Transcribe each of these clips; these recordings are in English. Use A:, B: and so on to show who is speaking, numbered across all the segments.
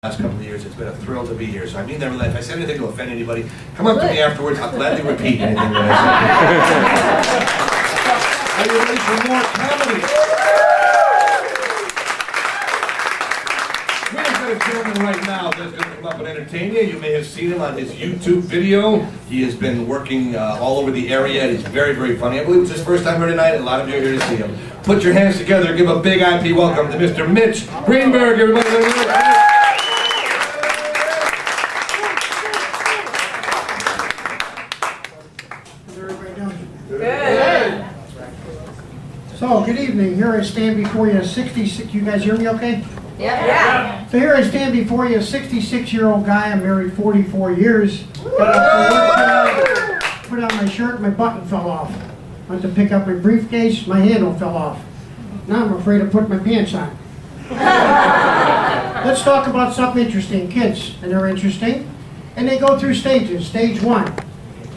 A: Last couple of years, it's been a thrill to be here. So I mean that really. If I said anything to offend anybody, come up to me afterwards. I'll gladly repeat anything that I said. Are you ready for more comedy? We've got a gentleman right now that's going to come up and entertain you. You may have seen him on his YouTube video. He has been working all over the area. He's very, very funny. I believe it's his first time here tonight, and a lot of you are here to see him. Put your hands together and give a big IP welcome to Mr. Mitch Greenberg, everybody.
B: So, good evening. Here I stand before you, 66. You guys hear me okay?
C: Yeah.
B: So here I stand before you, a 66-year-old guy. I'm married 44 years. Got up to work, put on my shirt, my button fell off. Went to pick up my briefcase, my handle fell off. Now I'm afraid to put my pants on. Let's talk about something interesting. Kids, and they're interesting. And they go through stages. Stage 1,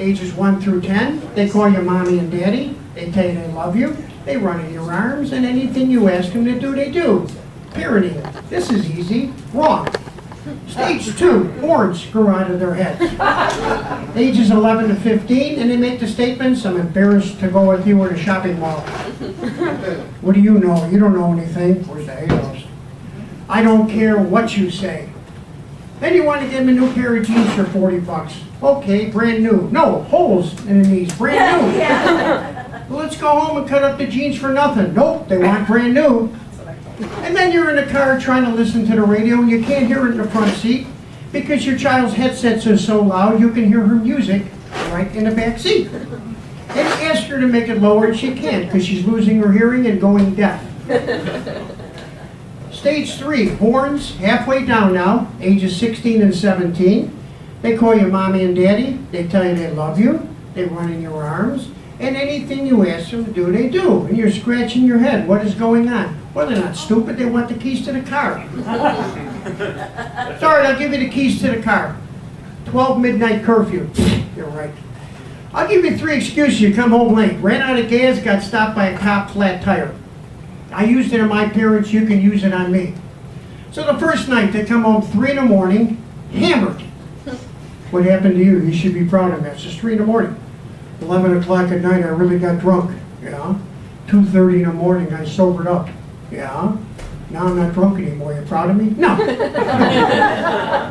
B: ages 1 through 10. They call you mommy and daddy. They tell you they love you. They run in your arms, and anything you ask them to do, they do. Parenting. This is easy. Wrong. Stage 2, horns grow out of their heads. Ages 11 to 15, and they make the statements, I'm embarrassed to go with you in a shopping mall. What do you know? You don't know anything. Where's the halos? I don't care what you say. Then you want to get them a new pair of jeans for 40 bucks. Okay, brand new. No, holes in the knees, brand new. Well, let's go home and cut up the jeans for nothing. Nope, they want brand new. And then you're in the car trying to listen to the radio and you can't hear it in the front seat because your child's headsets are so loud you can hear her music right in the back seat. And you ask her to make it lower and she can't because she's losing her hearing and going deaf. Stage 3, horns, halfway down now, ages 16 and 17. They call you mommy and daddy. They tell you they love you. They run in your arms. And anything you ask them to do, they do. And you're scratching your head. What is going on? Well, they're not stupid. They want the keys to the car. Sorry, I'll give you the keys to the car. 12 midnight curfew. You're right. I'll give you 3 excuses. You come home late. Ran out of gas, got stopped by a cop, flat tire. I used it on my parents. You can use it on me. So the first night, they come home 3 in the morning, hammered. What happened to you? You should be proud of me. It's just 3 in the morning. 11 o'clock at night, I really got drunk. Yeah. 2:30 in the morning, I sobered up. Yeah. Now I'm not drunk anymore. You proud of me? No.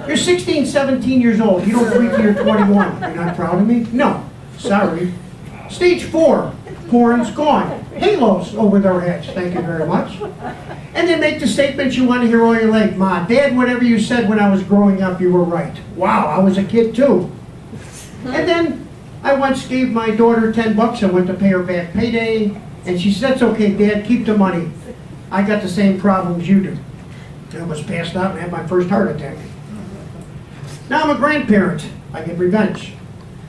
B: You're 16, 17 years old. You don't drink till you're 21. You're not proud of me? No. Sorry. Stage 4, horns gone. Halos over their heads. Thank you very much. And they make the statements you want to hear all your life. Ma, Dad, whatever you said when I was growing up, you were right. Wow, I was a kid too. And then I once gave my daughter 10 bucks. I went to pay her back payday. And she said, that's okay, Dad, keep the money. I got the same problems you do. I almost passed out and had my first heart attack. Now I'm a grandparent. I get revenge.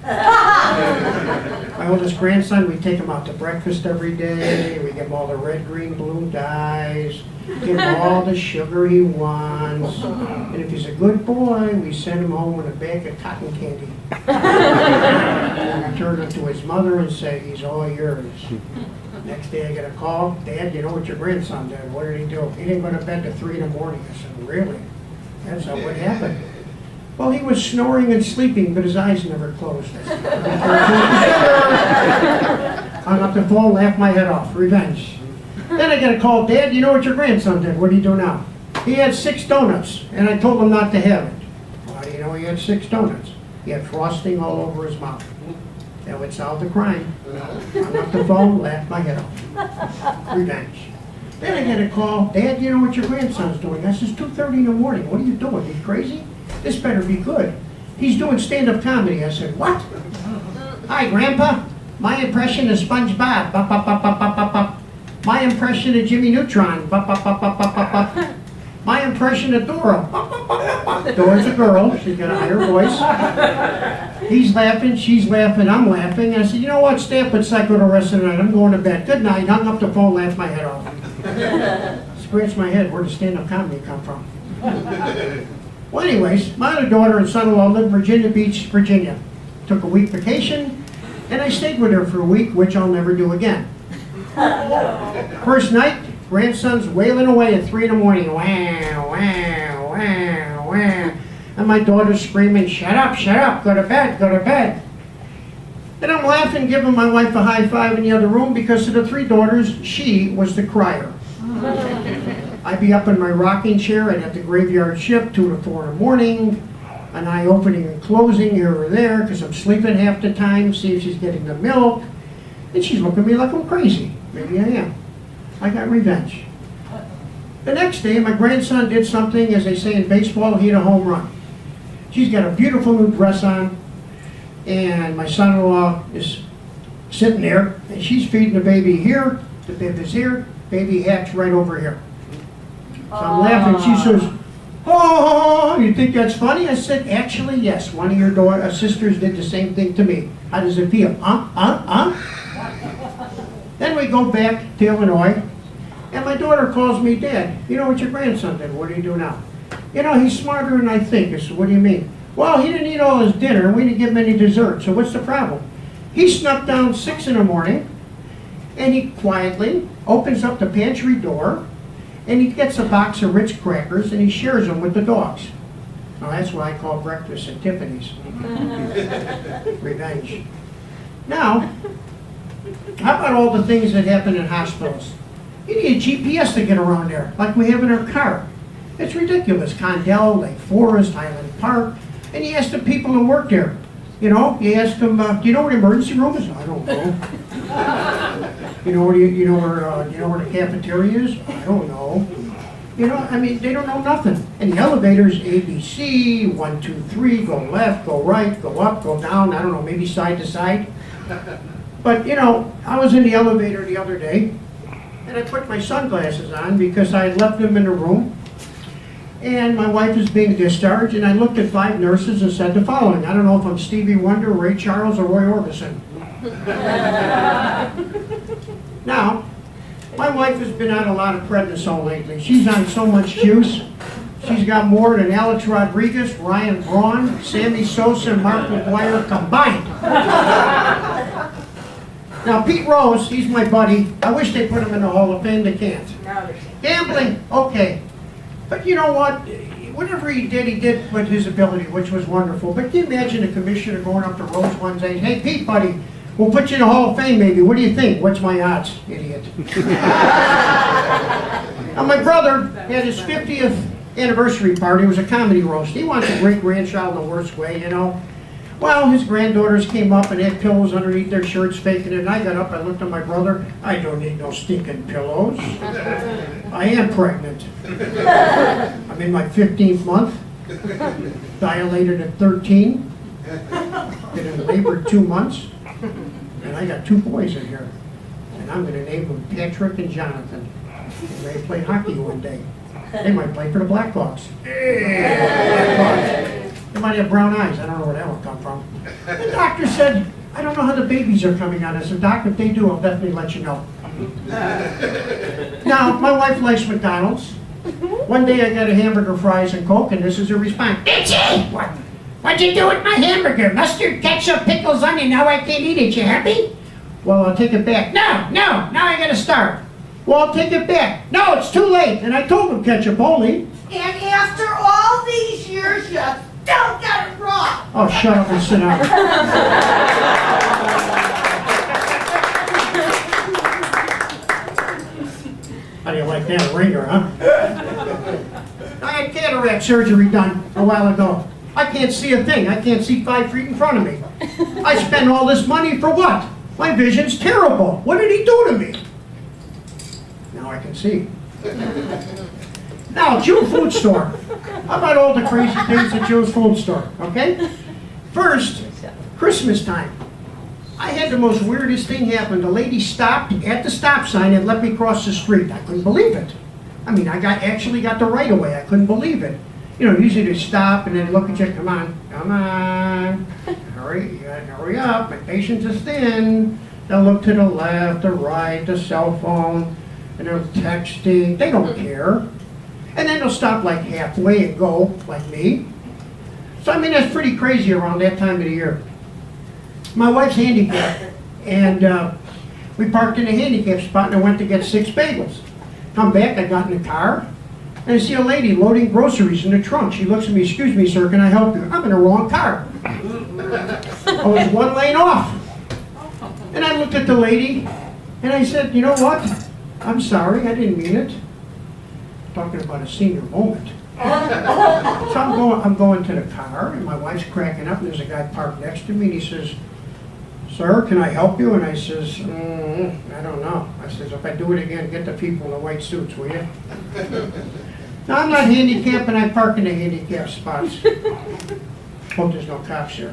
B: My oldest grandson, we take him out to breakfast every day. We give him all the red, green, blue dyes. Give him all the sugar he wants. And if he's a good boy, we send him home with a bag of cotton candy. And we turn him to his mother and say, he's all yours. Next day I get a call, Dad, you know what your grandson did? What did he do? He didn't go to bed till 3 in the morning. I said, really? That's not what happened. Well, he was snoring and sleeping, but his eyes never closed. Hung up the phone, laughed my head off. Revenge. Then I get a call, Dad, you know what your grandson did? What did he do now? He had 6 donuts, and I told him not to have it. How do you know he had 6 donuts? He had frosting all over his mouth. That would solve the crime. Hung up the phone, laughed my head off. Revenge. Then I get a call, Dad, you know what your grandson's doing? I says, 2:30 in the morning. What are you doing? You crazy? This better be good. He's doing stand-up comedy. I said, what? Hi, Grandpa. My impression of SpongeBob. Bop, bop, bop, bop, bop, bop, bop. My impression of Jimmy Neutron. Bop, bop, bop, bop, bop, bop, bop. My impression of Dora. Bop, bop, bop, bop, bop. Dora's a girl. She's got a higher voice. He's laughing. She's laughing. I'm laughing. And I said, you know what? Stay up at Psycho the rest of the night. I'm going to bed. Good night. Hung up the phone, laughed my head off. Scratched my head. Where does stand-up comedy come from? Well, anyways, my other daughter and son-in-law live in Virginia Beach, Virginia. Took a week vacation, and I stayed with her for a week, which I'll never do again. First night, grandson's wailing away at 3 in the morning. Wow, wow, wow, wah. And my daughter's screaming, shut up, go to bed, go to bed. And I'm laughing, giving my wife a high five in the other room because of the 3 daughters, she was the crier. I'd be up in my rocking chair, I'd have the graveyard shift 2 to 4 in the morning, an eye opening and closing here or there because I'm sleeping half the time, see if she's getting the milk. And she's looking at me like I'm crazy. Maybe I am. I got revenge. The next day, my grandson did something, as they say in baseball, he hit a home run. She's got a beautiful new dress on, and my son-in-law is sitting there, and she's feeding the baby here, the bib is here, baby hatch right over here. So I'm laughing, she says, oh, you think that's funny? I said, actually, yes, one of your sisters did the same thing to me. How does it feel? Then we go back to Illinois, and my daughter calls me, Dad, you know what your grandson did? What do you do now? You know, he's smarter than I think. I said, what do you mean? Well, he didn't eat all his dinner, and we didn't give him any dessert, so what's the problem? He snuck down 6 in the morning, and he quietly opens up the pantry door, and he gets a box of Ritz crackers, and he shares them with the dogs. Now, that's what I call breakfast at Tiffany's. Revenge. Now, how about all the things that happen in hospitals? You need a GPS to get around there, like we have in our car. It's ridiculous. Condell, Lake Forest, Highland Park, and you ask the people who work there. You know, you ask them, do you know where the emergency room is? I don't know. You know where the cafeteria is? I don't know. You know, I mean, they don't know nothing. And the elevators, ABC, 1, 2, 3, go left, go right, go up, go down. I don't know, maybe side to side. But you know, I was in the elevator the other day, and I put my sunglasses on because I had left them in the room. And my wife was being discharged, and I looked at 5 nurses and said the following. I don't know if I'm Stevie Wonder, Ray Charles, or Roy Orbison. Now, my wife has been on a lot of prednisone lately. She's on so much juice. She's got more than Alex Rodriguez, Ryan Braun, Sammy Sosa, and Mark McGuire combined. Now, Pete Rose, he's my buddy. I wish they put him in the Hall of Fame. They can't. Gambling, okay. But you know what? Whatever he did with his ability, which was wonderful. But can you imagine a commissioner going up to Rose one day, hey, Pete, buddy, we'll put you in the Hall of Fame maybe. What do you think? What's my odds, idiot? Now, my brother had his 50th anniversary party. It was a comedy roast. He wants a great-grandchild in the worst way, you know. Well, his granddaughters came up and had pillows underneath their shirts faking it. And I got up, I looked at my brother. I don't need no stinking pillows. I am pregnant. I'm in my 15th month. Dilated at 13. Been in labor 2 months. And I got 2 boys in here. And I'm going to name them Patrick and Jonathan. They may play hockey one day. They might play for the Blackhawks. Blackhawks. They might have brown eyes. I don't know where that one come from. The doctor said, I don't know how the babies are coming out. I said, Doc, if they do, I'll definitely let you know. Now, my wife likes McDonald's. One day I got a hamburger, fries, and Coke, and this is her response. Itchy! What'd you do with my hamburger? Mustard, ketchup, pickles, onion. Now I can't eat it. You happy? Well, I'll take it back. No, now I gotta starve. Well, I'll take it back. No, it's too late. And I told him ketchup only.
C: And after all these years, you still got it wrong.
B: Oh, shut up and sit down. How do you like that ringer, huh? I had cataract surgery done a while ago. I can't see a thing. I can't see 5 feet in front of me. I spent all this money for what? My vision's terrible. What did he do to me? Now I can see. Now, Jew food store. How about all the crazy things at Jew's food store, okay? First, Christmas time. I had the most weirdest thing happen. The lady stopped at the stop sign and let me cross the street. I couldn't believe it. I mean, I actually got the right of way. I couldn't believe it. You know, usually they stop and then look at you, come on, hurry up, my patience is thin. They'll look to the left, the right, the cell phone, and they're texting. They don't care. And then they'll stop like halfway and go, like me. So, I mean, that's pretty crazy around that time of the year. My wife's handicapped, and we parked in a handicap spot, and I went to get 6 bagels. Come back, I got in the car, And I see a lady loading groceries in the trunk. She looks at me, excuse me, sir, can I help you? I'm in the wrong car. I was one lane off. And I looked at the lady, and I said, you know what? I'm sorry, I didn't mean it. Talking about a senior moment. So I'm going to the car, and my wife's cracking up, and there's a guy parked next to me, and he says, sir, can I help you? And I says, I don't know. I says, if I do it again, get the people in the white suits, will you? Now, I'm not handicapped, and I park in the handicapped spots. Hope there's no cops here.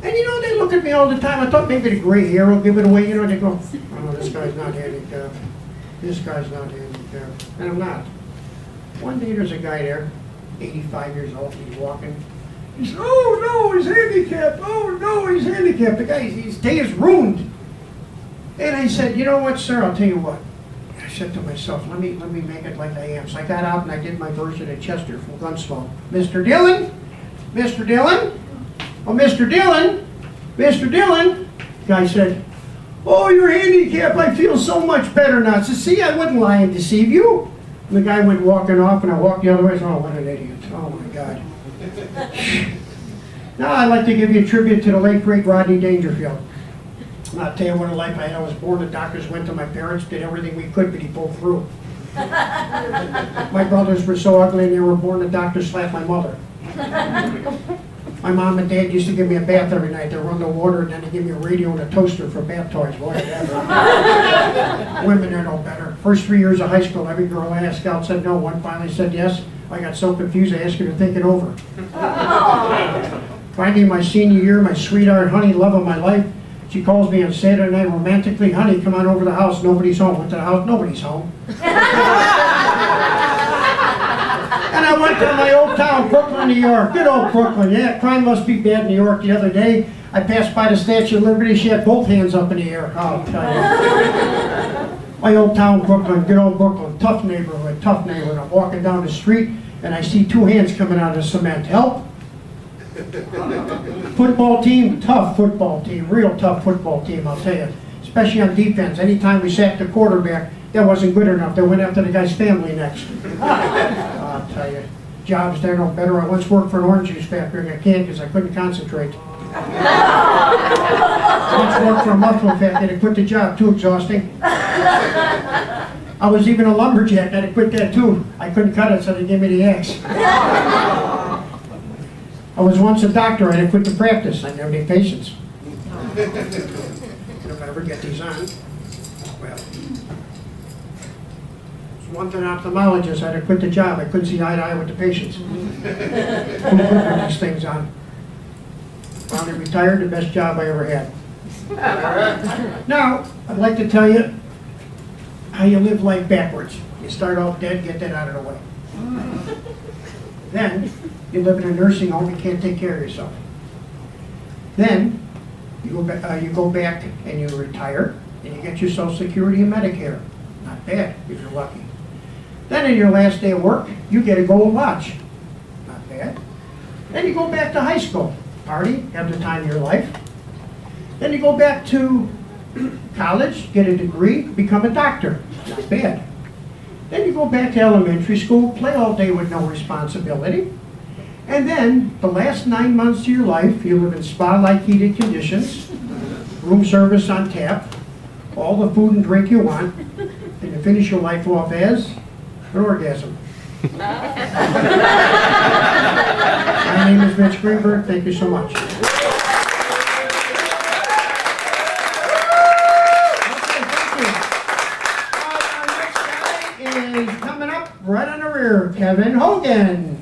B: And you know, they look at me all the time. I thought maybe the gray hair will give it away. You know, they go, oh, this guy's not handicapped. This guy's not handicapped. And I'm not. One day there's a guy there, 85 years old, he's walking. He said, oh no, he's handicapped. Oh no, he's handicapped. The guy, his day is ruined. And I said, you know what, sir, I'll tell you what. I said to myself, let me make it like I am. So I got out and I did my version of Chester from Gunsmoke. Mr. Dillon? Mr. Dillon? Oh, Mr. Dillon? Mr. Dillon? The guy said, oh, you're handicapped. I feel so much better now. I said, see, I wouldn't lie and deceive you. And the guy went walking off, and I walked the other way. I said, oh, what an idiot. Oh, my God. Now I'd like to give you a tribute to the late, great Rodney Dangerfield. I'll tell you what a life I had. I was born, the doctors went to my parents, did everything we could, but he pulled through. My brothers were so ugly, and they were born, the doctors slapped my mother. My mom and dad used to give me a bath every night. They'd run the water, and then they'd give me a radio and a toaster for bath toys. Boy, whatever. Women are no better. First 3 years of high school, every girl I asked out said no. One finally said yes. I got so confused, I asked her to think it over. Finally, my senior year, my sweetheart, honey, love of my life, she calls me on Saturday night romantically, honey, come on over to the house. Nobody's home. Went to the house, nobody's home. And I went to my old town, Brooklyn, New York. Good old Brooklyn. Yeah, crime must be bad in New York. The other day, I passed by the Statue of Liberty. She had both hands up in the air. I'll tell you. My old town, Brooklyn. Good old Brooklyn. Tough neighborhood, tough neighborhood. I'm walking down the street, and I see two hands coming out of the cement. Help. Football team, tough football team. Real tough football team, I'll tell you. Especially on defense. Anytime we sacked the quarterback, that wasn't good enough. They went after the guy's family next. I'll tell you, jobs there no better. I once worked for an orange juice factory and I can't because I couldn't concentrate. I once worked for a muffler factory and I quit the job, too exhausting. I was even a lumberjack and I quit that too. I couldn't cut it, so they gave me the axe. I was once a doctor and I quit the practice. I never had patience. If I ever get these on, well. Once an ophthalmologist, I had to quit the job. I couldn't see eye to eye with the patients. Who put these things on? Finally retired, the best job I ever had. Now, I'd like to tell you how you live life backwards. You start off dead, get that out of the way. Then, you live in a nursing home, you can't take care of yourself. Then, you go back and you retire, and you get your Social Security and Medicare. Not bad, if you're lucky. Then in your last day of work, you get a gold watch. Not bad. Then you go back to high school. Party, have the time of your life. Then you go back to college, get a degree, become a doctor. Not bad. Then you go back to elementary school, play all day with no responsibility. And then, the last 9 months of your life, you live in spa-like heated conditions, room service on tap, all the food and drink you want, and you finish your life off as an orgasm. My name is Mitch Greenberg. Thank you so much. Okay, thank you. Our next guy is coming up right on the rear, Kevin Hogan.